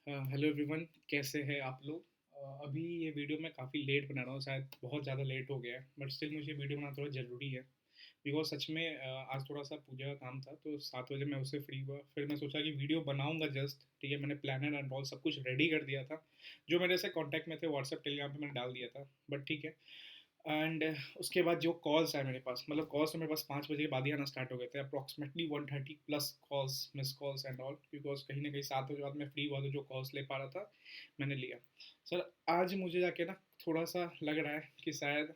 Hello everyone, कैसे हैं आप लोग। अभी ये वीडियो मैं काफ़ी लेट बना रहा हूँ, शायद बहुत ज़्यादा लेट हो गया है, बट स्टिल मुझे वीडियो बनाना थोड़ा ज़रूरी है। बिकॉज सच में आज थोड़ा सा पूजा का काम था, तो 7 बजे मैं उससे फ्री हुआ, फिर मैं सोचा कि वीडियो बनाऊंगा जस्ट, ठीक है। मैंने प्लानर एंड ऑल सब कुछ रेडी कर दिया था, जो मेरे से कांटेक्ट में थे व्हाट्सएप टेलीग्राम पे मैंने डाल दिया था, बट ठीक है। एंड उसके बाद जो कॉल्स आए मेरे पास, मतलब कॉल्स तो मेरे पास 5 बजे के बाद ही आना स्टार्ट हो गए थे, approximately 130 plus calls, miss calls and all, because कहीं ना कहीं 7 बजे बाद मैं फ्री हुआ तो जो कॉल्स ले पा रहा था मैंने लिया। सर, आज मुझे जाके ना थोड़ा सा लग रहा है कि शायद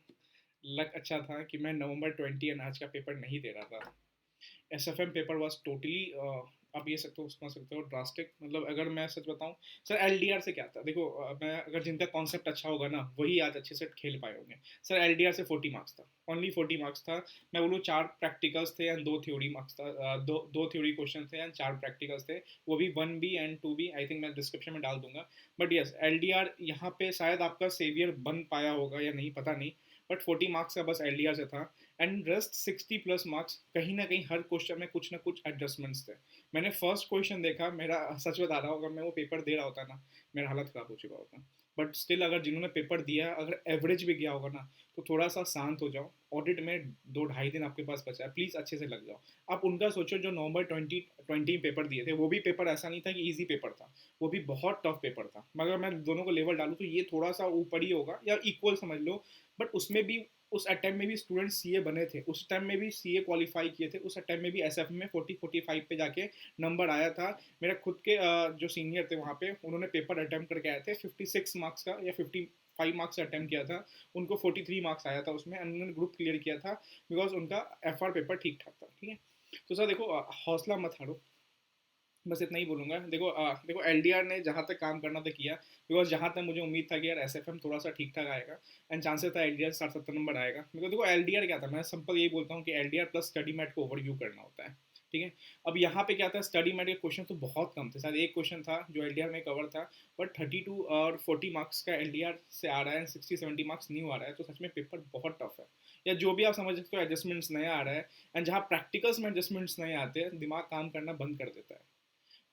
लक अच्छा था कि मैं नवंबर 20 एंड आज का पेपर नहीं दे रहा था। SFM पेपर वॉज टोटली, आप ये सकते हो समझ सकते हो, ड्रास्टिक। मतलब अगर मैं सच बताऊं, सर LDR से क्या था, देखो मैं अगर जिनका कॉन्सेप्ट अच्छा होगा ना वही आज अच्छे से खेल पाए होंगे। सर LDR से 40 मार्क्स था, ओनली 40 मार्क्स था। मैं बोलूँ 4 प्रैक्टिकल्स थे एंड 2 थ्योरी मार्क्स था, दो थ्योरी क्वेश्चन थे एंड 4 प्रैक्टिकल्स थे। वो भी 1B and 2B, I think मैं डिस्क्रिप्शन में डाल दूंगा। बट यस, LDR यहाँ पे शायद आपका सेवियर बन पाया होगा या नहीं पता नहीं, बट 40 मार्क्स का बस LDR से था। एंड रेस्ट 60 प्लस मार्क्स, कहीं ना कहीं हर क्वेश्चन में कुछ ना कुछ एडजस्टमेंट्स थे। मैंने फर्स्ट क्वेश्चन देखा, मेरा सच बता रहा हूँ, अगर मैं वो पेपर दे रहा होता ना, मेरा हालत ख़राब हो चुका होता। बट स्टिल अगर जिन्होंने पेपर दिया अगर एवरेज भी गया होगा ना, तो थोड़ा सा शांत हो जाओ। ऑडिट में 2 ढाई दिन आपके पास बचा है, प्लीज़ अच्छे से लग जाओ। आप उनका सोचो जो नवंबर 2020 पेपर दिए थे, वो भी पेपर ऐसा नहीं था कि ईजी पेपर था, वो भी बहुत टफ पेपर था। मगर मैं दोनों को लेवल डालूँ तो ये थोड़ा सा ऊपर ही होगा या इक्वल समझ लो। बट उसमें भी, उस अटेम्प्ट में भी स्टूडेंट सीए बने थे, उस टाइम में भी सीए क्वालिफाई किए थे, उस अटेम्प्ट में भी एसएफ में 40-45 पे जाके नंबर आया था। मेरा खुद के जो सीनियर थे वहाँ पे, उन्होंने पेपर अटेम्प्ट करके आए थे 56 मार्क्स का या 55 मार्क्स का अटेम्प्ट किया था। उनको 43 मार्क्स आया था उसमें, उन्होंने ग्रुप क्लियर किया था बिकॉज उनका एफआर पेपर ठीक ठाक था, ठीक है। तो सर देखो, हौसला मत हारो, बस इतना ही बोलूँगा। देखो देखो LDR ने जहाँ तक काम करना था किया, बिकॉज जहाँ तक मुझे उम्मीद था कि यार SFM थोड़ा सा ठीक ठाक आएगा एंड चांसेस था LDR 60-70 नंबर आएगा। बिकॉज देखो LDR क्या था, मैं सिंपल यही बोलता हूँ कि LDR प्लस स्टडी मैट को ओवरव्यू करना होता है, ठीक है। अब यहाँ पे क्या था, स्टडी मैट के क्वेश्चन तो बहुत कम थे, शायद एक क्वेश्चन था जो LDR में कवर था। बट 32 और 40 मार्क्स का LDR से आ रहा है एंड 60-70 मार्क्स न्यू आ रहा है, तो सच में पेपर बहुत टफ है। या जो भी आप समझ सकते हो, एडजस्टमेंट्स नया आ रहा है। एंड जहाँ प्रैक्टिकल्स में एडजस्टमेंट्स नए आते हैं, दिमाग काम करना बंद कर देता है।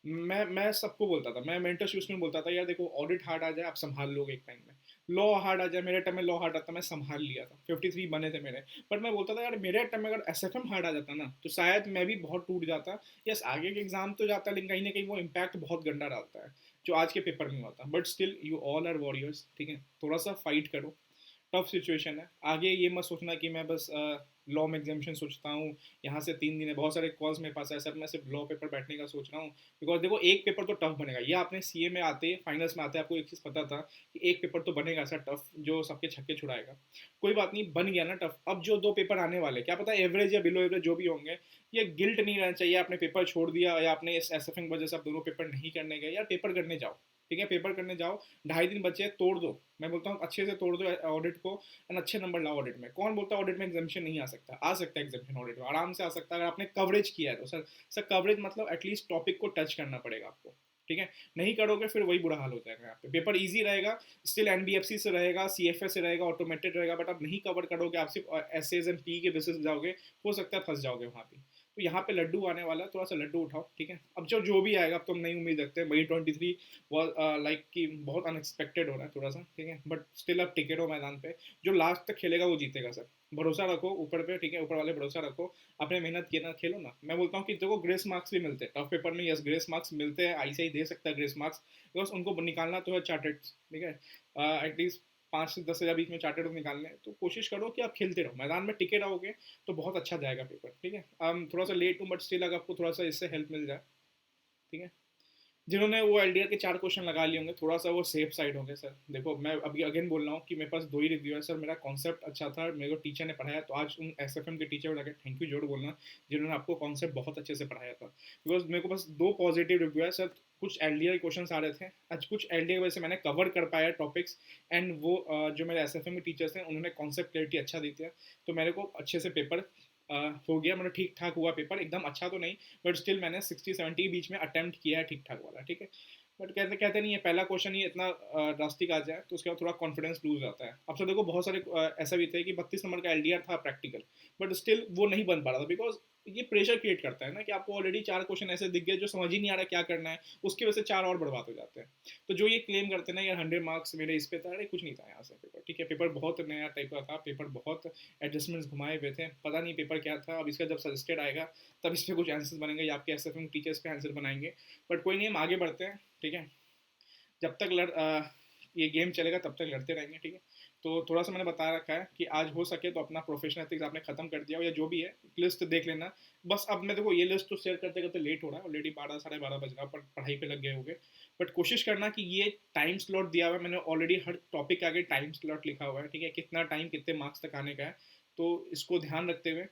मैं सबको बोलता था, मैं मेंटर शूज में बोलता था यार देखो, ऑडिट हार्ड आ जाए आप संभाल लोगे एक टाइम में, लॉ हार्ड आ जाए, मेरे टाइम में लॉ हार्ड आता मैं संभाल लिया था, 53 बने थे मेरे। बट मैं बोलता था यार मेरे टाइम में अगर SFM हार्ड आ जाता ना, तो शायद मैं भी बहुत टूट जाता। यस, आगे के एग्जाम तो जाता, लेकिन कहीं ना कहीं वो इम्पैक्ट बहुत गंदा डालता है जो आज के पेपर में होता। But still you all are warriors, ठीक है, थोड़ा सा फाइट करो। टफ सिचुएशन है। आगे ये मत सोचना कि मैं बस लॉ में एग्जामेशन सोचता हूँ, यहाँ से 3 दिन है, बहुत सारे कॉल्स मेरे पास है सर, मैं सिर्फ लॉ पेपर बैठने का सोच रहा हूँ। बिकॉज देखो एक पेपर तो टफ बनेगा, ये आपने सीए में आते फाइनल्स में आते आपको एक चीज़ पता था कि एक पेपर तो बनेगा सर टफ, जो सबके छक्के छुड़ाएगा। कोई बात नहीं, बन गया ना टफ। अब जो 2 पेपर आने वाले, क्या पता एवरेज या बिलो एवरेज जो भी होंगे, ये गिल्ट नहीं रहना चाहिए आपने पेपर छोड़ दिया या आपने इस एसएफिंग वजह से आप दोनों पेपर नहीं करने गए। यार पेपर करने जाओ, ठीक है, पेपर करने जाओ। 2.5 दिन बचे, तोड़ दो। मैं बोलता हूँ अच्छे से तोड़ दो ऑडिट को एंड अच्छे नंबर लाओ ऑडिट में। कौन बोलता है ऑडिट में एग्जामेशन नहीं आ सकता, आ सकता है एग्जामेशन ऑडिट में, आराम से आ सकता है अगर आपने कवरेज किया है तो। सर कवरेज मतलब एटलीस्ट टॉपिक को टच करना पड़ेगा आपको, ठीक है। नहीं करोगे फिर वही बुरा हाल हो जाएगा। यहाँ पे पेपर इजी रहेगा, स्टिल एनबीएफसी से रहेगा, सीएफएस से रहेगा, ऑटोमेटेड रहेगा, बट आप नहीं कवर करोगे, आप सिर्फ एसएज एंड पी के बेसिस जाओगे, हो सकता है फंस जाओगे वहाँ पे। तो यहाँ पे लड्डू आने वाला है, थोड़ा सा लड्डू उठाओ, ठीक है। अब जो जो भी आएगा, अब तो हम नई उम्मीद रखते हैं। वही 23 लाइक कि बहुत अनएक्सपेक्टेड हो रहा है थोड़ा सा, ठीक है, बट स्टिल अब टिके रहो मैदान पे। जो लास्ट तक खेलेगा वो जीतेगा सर, भरोसा रखो ऊपर पे, ठीक है, ऊपर वाले भरोसा रखो। आपने मेहनत किया ना, खेलो ना। मैं बोलता हूँ कि देखो ग्रेस मार्क्स भी मिलते हैं टफ पेपर में, यस ग्रेस मार्क्स मिलते हैं, आईसीआई दे सकता है ग्रेस मार्क्स, बिकॉज उनको निकालना तो है चार्टेड, ठीक है। एटलीस्ट 5 से 10 हज़ार बीच में चार्टेड निकालने हैं, तो कोशिश करो कि आप खेलते रहो, मैदान में टिके रहोगे तो बहुत अच्छा जाएगा पेपर, ठीक है। थोड़ा सा लेट हूँ बट स्टिल अगर आपको थोड़ा सा इससे हेल्प मिल जाए, ठीक है। जिन्होंने वो LDR के 4 क्वेश्चन लगा लिए होंगे, थोड़ा सा वो सेफ साइड होंगे सर। देखो मैं अभी अगेन बोल रहा हूँ कि मेरे पास 2 ही रिव्यू है सर। मेरा कॉन्सेप्ट अच्छा था, मेरे को टीचर ने पढ़ाया, तो आज उन SFM के टीचर को जाकर थैंक यू जरूर बोलना, जिन्होंने आपको कॉन्सेप्ट बहुत अच्छे से पढ़ाया था। बिकॉज मेरे को बस 2 पॉजिटिव रिव्यू है सर। कुछ LDR क्वेश्चन आ रहे थे आज, कुछ LDR की वजह से मैंने कवर कर पाया टॉपिक्स। एंड वो जो मेरे SFM के टीचर्स हैं उन्होंने कॉन्सेप्ट क्लैरिटी अच्छा दी थी, तो मेरे को अच्छे से पेपर हो गया। मतलब ठीक ठाक हुआ पेपर, एकदम अच्छा तो नहीं, बट स्टिल मैंने 60-70 बीच में अटेम्प्ट किया है ठीक ठाक वाला, ठीक है। बट कहते कहते नहीं है, पहला क्वेश्चन ही इतना ड्रास्टिक आ जाए तो उसके बाद थोड़ा कॉन्फिडेंस लूज जाता है। अब तो देखो बहुत सारे ऐसा भी थे कि 32 नंबर का LDR था प्रैक्टिकल, बट स्टिल वो नहीं बन पा रहा था बिकॉज ये प्रेशर क्रिएट करता है ना कि आपको ऑलरेडी 4 क्वेश्चन ऐसे दिख गए जो समझ ही नहीं आ रहा क्या करना है, उसकी वजह से 4 और बर्बाद हो जाते हैं। तो जो ये क्लेम करते हैं ना यार 100 मार्क्स मेरे इस पे था, अरे कुछ नहीं था यहाँ से पेपर, ठीक है, पेपर बहुत नया टाइप का था, पेपर बहुत एडजस्टमेंट्स घुमाए हुए थे, पता नहीं पेपर क्या था। अब इसका जब सजेस्टेड आएगा तब इस पर कुछ आंसर बनेंगे या आपके एसएफएम टीचर्स पे आंसर बनाएंगे। बट कोई नहीं, हम आगे बढ़ते हैं, ठीक है। जब तक ये गेम चलेगा तब तक लड़ते रहेंगे, ठीक है। तो थोड़ा सा मैंने बता रखा है कि आज हो सके तो अपना प्रोफेशनल एथिक्स आपने खत्म कर दिया हो या जो भी है, लिस्ट देख लेना। बस अब मैं देखो ये लिस्ट तो शेयर करते करते लेट हो रहा है ऑलरेडी, 12 साढ़े 12 बज रहा, पर पढ़ाई पे लग गए होंगे। बट कोशिश करना कि ये टाइम स्लॉट दिया हुआ है, मैंने ऑलरेडी हर टॉपिक के आगे टाइम स्लॉट लिखा हुआ है, ठीक है, कितना टाइम कितने मार्क्स तक आने का है। तो इसको ध्यान रखते हुए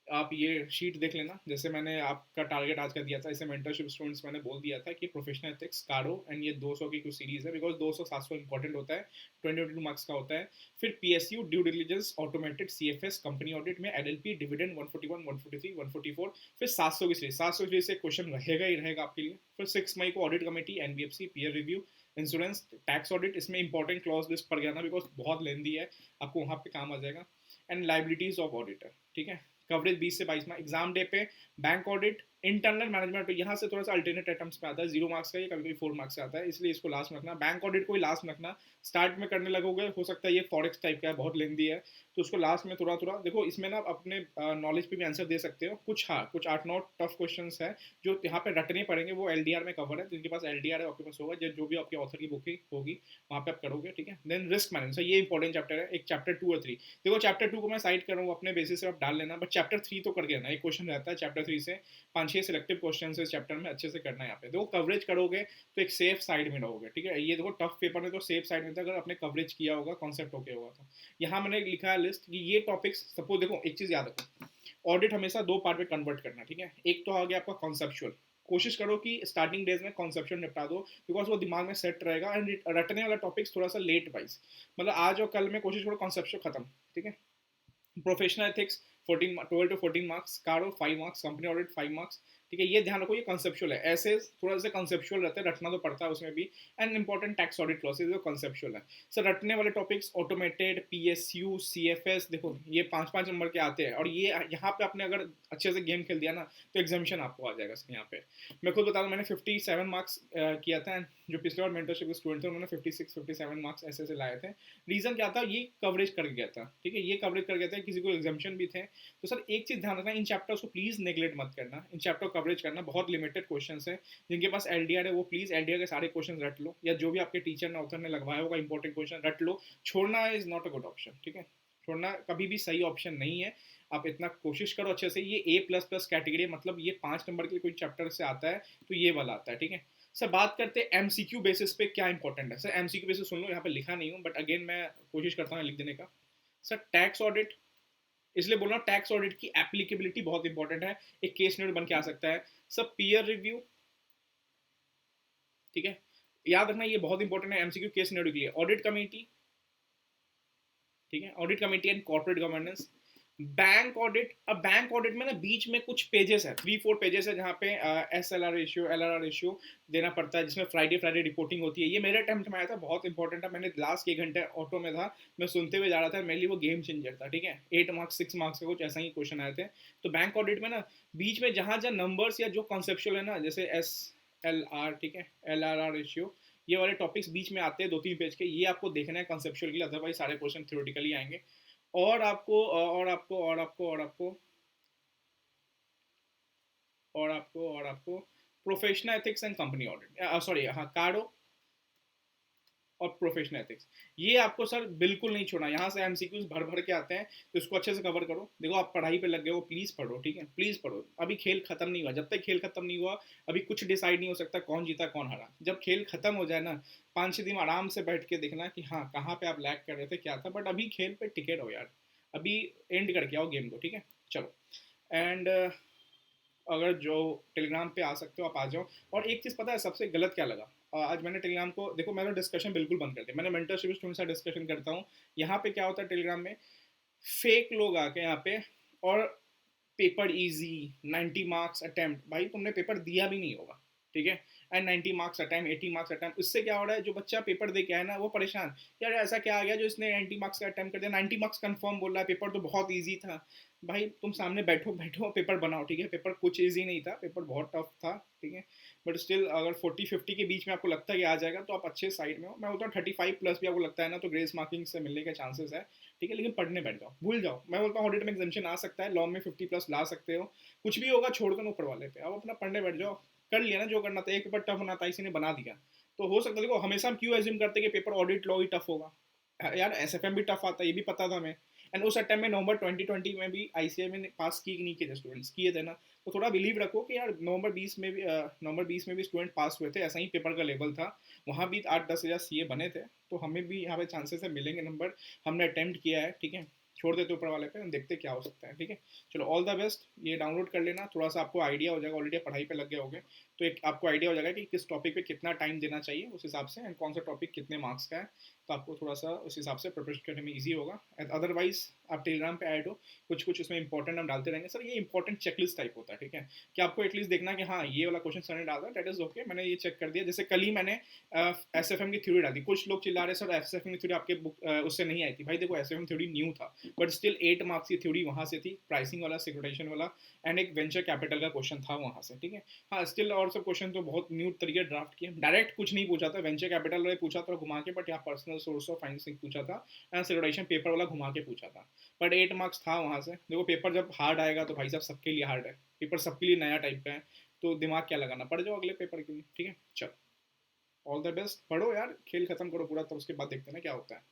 आप ये शीट देख लेना, जैसे मैंने आपका टारगेट आज का दिया था, इसे मेंटरशिप स्टूडेंट्स मैंने बोल दिया था कि प्रोफेशनल एथिक्स कारो एंड ये 200 की कुछ सीरीज है, बिकॉज 200 700 इंपॉर्टेंट होता है, 22 मार्क्स का होता है। फिर PSU due diligence automated CFS company audit में एलएलपी डिविडेंड 141 143 144, फिर 700 की सीरीज, 700 की सीरीज से क्वेश्चन रहेगा ही रहेगा आपके लिए। फिर 6 मई को audit committee NBFC peer review insurance tax audit, इसमें इंपॉर्टेंट क्लॉज लिस्ट पड़ गया ना बिकॉज बहुत लेंदी है, आपको वहाँ पे काम आ जाएगा। एंड लाइबिलिटीज ऑफ ऑडिटर, ठीक है, कवरेज 20 से 22 मार्क्स। एग्जाम डे पे बैंक ऑडिट इंटरनल मैनेजमेंट, तो यहाँ से थोड़ा सा अल्टरनेट अटेम्प्ट्स पे आता है, 0 मार्क्स का, ये कभी कभी 4 मार्क्स से आता है, इसलिए इसको लास्ट में रखना। बैंक ऑडिट को ही लास्ट में रखना, स्टार्ट में करने लगोगे हो सकता है ये फॉरेक्स टाइप का है, बहुत लेंदी है, तो उसको लास्ट में थोड़ा थोड़ा देखो। इसमें ना अपने नॉलेज पे भी आंसर दे सकते हो कुछ, हाँ कुछ 8-9 टफ क्वेश्चन है जो यहाँ पे रटने पड़ेंगे, वो एलडीआर में कवर है, जिनके पास एलडीआर है आपके पास होगा, जो भी आपके ऑथर की बुकिंग होगी वहाँ पे आप करोगे, ठीक है। देन रिस्क मैनेजमेंट, ये इंपॉर्टेंट चैप्टर है, एक चैप्टर 2 और 3, देखो चैप्टर 2 को मैं साइड कर रहा हूँ अपने बेसिस से, आप डाल लेना, बट चैप्टर 3 तो करके ना, एक क्वेश्चन रहता है चैप्टर 3 से, 5-6 सिलेक्टिव क्वेश्चन इस चैप्टर में अच्छे से करना है। यहाँ पे देखो कवरेज करोगे तो एक सेफ साइड में रहोगे, ठीक है। ये देखो टफ पेपर में तो सेफ साइड में था अगर आपने कवरेज किया होगा, कॉन्सेप्ट ओके होगा। तो यहाँ मैंने लिखा है लिस्ट कि ये टॉपिक्स, सपोज देखो एक चीज याद रखो, ऑडिट हमेशा 2 पार्ट में कन्वर्ट करना, ठीक है। एक तो आ गया आपका कॉन्सेप्चुअल, कोशिश करो कि स्टार्टिंग डेज में कॉन्सेप्शन निपटा दो, बिकॉज वो दिमाग में सेट रहेगा। एंड रटने वाला टॉपिक्स थोड़ा सा लेट वाइज, मतलब आज और कल में कोशिश करो कॉन्सेप्शन खत्म, ठीक है। प्रोफेशनल एथिक्स 12 to 14 मार्क्स, कारो 5 मार्क्स, कंपनी ऑडिट 5 मार्क्स, ठीक है। ये ध्यान रखो ये कॉन्सेप्चुअल है, ऐसे थोड़ा सा कॉन्सेप्चुअल रहता है, रटना तो पड़ता है उसमें भी। And important tax audit clauses जो कॉन्सेप्चुअल है। सर रटने वाले टॉपिक्स ऑटोमेटेड, पीएसयू, सीएफएस, देखो ये 5-5 नंबर के आते हैं, और ये यहाँ पे आपने अगर अच्छे से गेम खेल दिया ना तो एग्जामिशन आपको आ जाएगा यहाँ पे। मैं खुद बता दूँ, मैंने 57 मार्क्स किया था, जो पिछले बार मेंटरशिप के स्टूडेंट थे उन्होंने 56-57 मार्क्स ऐसे से लाए थे। रीजन क्या था, ये कवरेज कर गया था, ठीक है, ये कवरेज कर गया था, किसी को एग्जामिशन भी थे। तो सर एक चीज ध्यान रखना, इन चैप्टर्स को प्लीज नेग्लेक्ट मत करना, इन चैप्टर को कवरेज करना, बहुत लिमिटेड क्वेश्चंस है। जिनके पास एलडीआर है वो प्लीज एलडीआर के सारे क्वेश्चन रट लो, या जो भी आपके टीचर ने ऑथर ने लगवाया होगा इंपॉर्टेंट क्वेश्चन रट लो। छोड़ना is not a good option, ठीक है, छोड़ना कभी भी सही ऑप्शन नहीं है। आप इतना कोशिश करो अच्छे से, ये A++ कैटेगरी, मतलब ये 5 नंबर के कोई चैप्टर से आता है तो ये वाला आता है, ठीक है। सर बात करते हैं एमसीक्यू बेसिस पे क्या इंपॉर्टेंट है। सर एमसीक्यू बेसिस सुन लो, यहाँ पे लिखा नहीं हूँ बट अगेन मैं कोशिश करता हूँ लिख देने का। सर टैक्स ऑडिट, इसलिए बोल रहा हूँ टैक्स ऑडिट की एप्लीकेबिलिटी बहुत इंपॉर्टेंट है, एक केस नोट बन के आ सकता है। सब पीयर रिव्यू, ठीक है, याद रखना ये बहुत इंपॉर्टेंट है एमसीक्यू केस नोट के लिए। ऑडिट कमेटी, ठीक है, audit committee and corporate governance. Bank audit, अब बैंक ऑडिट में ना बीच में कुछ पेजेस है, 3-4 पेजेस है जहाँ पे SLR रेशियो, LRR रेशियो देना पड़ता है, जिसमें फ्राइडे रिपोर्टिंग होती है। ये मेरे अटेम्प्ट में आया था, बहुत इंपॉर्टेंट है, मैंने लास्ट 1 घंटे ऑटो में था, मैं सुनते हुए जा रहा था, मेरे लिए वो गेम चेंजर था, ठीक है। 8 मार्क्स 6 मार्क्स का कुछ ऐसा ही क्वेश्चन आए थे। तो बैंक ऑडिट में ना बीच में जहाँ जहाँ नंबर्स या जो कॉन्सेप्चुअल है ना, जैसे SLR, ठीक है, LRR रेशियो, ये वाले टॉपिक्स बीच में आते हैं 2-3 पेज के, ये आपको देखना है कॉन्सेप्चुअल के लिए, अदरवाइज सारे क्वेश्चन थ्योरेटिकली आएंगे। और आपको और आपको और आपको और आपको और आपको और आपको professional ethics and company audit, sorry हाँ, कार्डो और प्रोफेशनल एथिक्स, ये आपको सर बिल्कुल नहीं छोड़ना। यहाँ से एमसीक्यूज भर भर के आते हैं, तो इसको अच्छे से कवर करो। देखो आप पढ़ाई पे लग गए हो, प्लीज़ पढ़ो, ठीक है, प्लीज़ पढ़ो। अभी खेल खत्म नहीं हुआ, जब तक खेल खत्म नहीं हुआ अभी कुछ डिसाइड नहीं हो सकता कौन जीता कौन हारा। जब खेल खत्म हो जाए ना, 5-6 दिन आराम से बैठ के देखना कि हाँ कहाँ पे आप लैग कर रहे थे, क्या था, बट अभी खेल पे टिके रहो यार, अभी एंड करके आओ गेम को, ठीक है। चलो, एंड अगर जो टेलीग्राम पे आ सकते हो आप आ जाओ। और एक चीज़ पता है सबसे गलत क्या लगा, आज मैंने टेलीग्राम को देखो, मैंने डिस्कशन बिल्कुल बंद कर दिया, मैंने मेंटरशिप स्टूडेंट से डिस्कशन करता हूँ। यहाँ पे क्या होता है टेलीग्राम में, फेक लोग आके यहाँ पे, और पेपर इजी 90 मार्क्स अटेम्प्ट, भाई तुमने पेपर दिया भी नहीं होगा, ठीक है। And 90 marks attempt, 80 marks attempt, इससे क्या हो रहा है, जो बच्चा पेपर दे के आया ना वो परेशान, यार ऐसा क्या आ गया जो इसने 90 मार्क्स का अटेम्प्ट कर दिया, 90 मार्क्स कंफर्म बोल रहा है, पेपर तो बहुत ईजी था। भाई तुम सामने बैठो बैठो पेपर बनाओ, ठीक है। पेपर कुछ ईजी नहीं था, पेपर बहुत टफ था, ठीक है। बट स्टिल अगर 40-50 के बीच में आपको लगता है कि आ जाएगा तो आप अच्छे साइड में हो। मैं बोलता हूँ 35 प्लस भी आपको लगता है ना तो ग्रेस मार्किंग से मिलने के चांसेस है, ठीक है। लेकिन पढ़ने बैठ जाओ, भूल जाओ। मैं बोलता हूँ ऑडिट में एग्जामिशन आ सकता है, लॉ में 50 प्लस ला सकते हो, कुछ भी होगा छोड़ दो ऊपर वाले पे, अब अपना पढ़ने बैठ जाओ। कर लिया ना जो करना था, एक पेपर टफ होना था इसी ने बना दिया, तो हो सकता है। देखो हमेशा हम क्यों एज्यूम करते हैं कि पेपर ऑडिट लॉ ही टफ होगा, यार एसएफएम भी टफ आता है, ये भी पता था हमें। एंड उस टाइम में नवंबर 2020 में भी आईसीआई में पास की नहीं किए थे स्टूडेंट्स, किए थे ना। तो थोड़ा बिलीव रखो कि यार नवंबर 20 में भी स्टूडेंट पास हुए थे, ऐसा ही पेपर का लेवल था। वहाँ भी 8-10 हज़ार सीए बने थे, तो हमें भी यहाँ पे चांसेस है मिलेंगे नंबर। हमने अटेम्प्ट किया है, ठीक है। छोड़ देते ऊपर वाले पे, हम देखते क्या हो सकता है, ठीक है। चलो ऑल द बेस्ट, ये डाउनलोड कर लेना, थोड़ा सा आपको आइडिया हो जाएगा, ऑलरेडी पढ़ाई पे लग गए होगे, तो एक आपको आइडिया हो जाएगा कि किस टॉपिक पे कितना टाइम देना चाहिए उस हिसाब से, एंड कौन सा टॉपिक कितने मार्क्स का है। तो आपको थोड़ा सा उस हिसाब से प्रिपरेशन करने में ईजी होगा। एंड अदरवाइज आप टेलीग्राम पे ऐड हो, कुछ कुछ उसमें इंपॉर्टेंट हम डालते रहेंगे सर, ये इंपॉर्टेंट चेकलिस्ट टाइप होता है, ठीक है। कि आपको एटलीस्ट देखना कि हाँ ये वाला क्वेश्चन सर ने डाला, दैट इज ओके, मैंने ये चेक कर दिया। जैसे कल ही मैंने एसएफएम की थ्योरी डाली, कुछ लोग चिल्ला रहे सर एसएफएम की थ्योरी आपके बुक उससे नहीं आई थी। भाई देखो एसएफएम थ्योरी न्यू था, बट स्टिल 8 मार्क्स की थ्योरी वहाँ से थी, प्राइसिंग वाला, सिक्योरिटाइजेशन वाला, एंड एक वेंचर कैपिटल का क्वेश्चन था वहाँ से, ठीक है। हाँ स्टिल और सब क्वेश्चन तो बहुत न्यू तरीके ड्राफ्ट किए, डायरेक्ट कुछ नहीं पूछा था, वेंचर कैपिटल वाले पूछा था घुमा के, बट यहाँ पर्सनल सोर्स ऑफ फाइनेंसिंग पूछा था, एंड सिक्योरिटाइजेशन पेपर वाला घुमा के पूछा था। बट 8 मार्क्स था वहाँ से। देखो पेपर जब हार्ड आएगा तो भाई साहब सबके लिए हार्ड है, पेपर सबके लिए नया टाइप का है, तो दिमाग क्या लगाना, पढ़ जाओ अगले पेपर के लिए, ठीक है। चलो ऑल द बेस्ट, पढ़ो यार, खेल खत्म करो पूरा, तब उसके बाद देखते हैं ना क्या होता है।